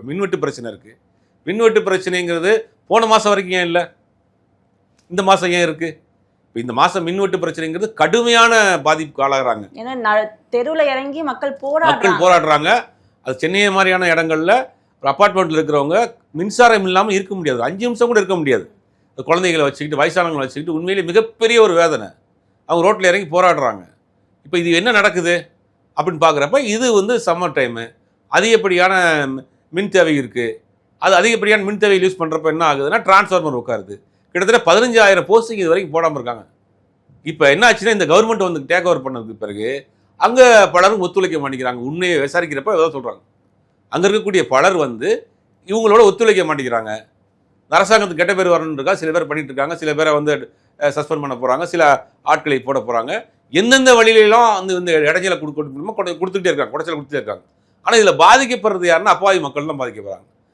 மின்வெட்டு பிரச்சனை இருக்குது. மின்வெட்டு பிரச்சனைங்கிறது போன மாதம் வரைக்கும் ஏன் இல்லை, இந்த மாதம் ஏன் இருக்குது? இப்போ இந்த மாதம் மின்வெட்டு பிரச்சனைங்கிறது கடுமையான பாதிப்புக்கு ஆளாகிறாங்க. ஏன்னா தெருவில் இறங்கி மக்கள் போராடுறாங்க. அது சென்னை மாதிரியான இடங்களில் ஒரு அப்பார்ட்மெண்ட்டில் இருக்கிறவங்க மின்சாரம் இல்லாமல் இருக்க முடியாது, 5 நிமிஷம் கூட இருக்க முடியாது. குழந்தைகளை வச்சுக்கிட்டு வயசானவங்களை வச்சுக்கிட்டு உண்மையிலே மிகப்பெரிய ஒரு வேதனை. அவங்க ரோட்டில் இறங்கி போராடுறாங்க. இப்போ இது என்ன நடக்குது அப்படின்னு பார்க்குறப்ப இது வந்து சம்மர் டைமு, அதிகப்படியான மின் தேவை இருக்குது. அது அதிகப்படியான மின் தேவையை யூஸ் பண்ணுறப்ப என்ன ஆகுதுன்னா டிரான்ஸ்ஃபார்மர் உட்காருது. கிட்டத்தட்ட 15,000 போஸ்டிங் இது வரைக்கும் போடாமல் இருக்காங்க. இப்போ என்ன ஆச்சுன்னா இந்த கவர்மெண்ட் வந்து டேக் ஓவர் பண்ணதுக்கு பிறகு அங்கே பலரும் ஒத்துழைக்க மாட்டேங்கிறாங்க. உண்மையை விசாரிக்கிறப்ப ஏதோ சொல்கிறாங்க, அங்கே இருக்கக்கூடிய பலர் வந்து இவங்களோட ஒத்துழைக்க மாட்டேங்கிறாங்க. அரசாங்கத்துக்கு கெட்ட பேர் வரணுன்றக்கா சில பேர் பண்ணிட்டு இருக்காங்க. சில பேரை வந்து சஸ்பெண்ட் பண்ண போகிறாங்க, சில ஆட்களை போட போகிறாங்க. எந்தெந்த வழியிலாம் வந்து இந்த இடைஞ்சலை கொடுத்துக்கிட்டே இருக்காங்க, குடைச்சல் கொடுத்துட்டே இருக்காங்க. ஆனால் இதில் பாதிக்கப்படுறது யாருன்னா அப்பாவி மக்கள் தான் பாதிக்கப்படுறாங்க.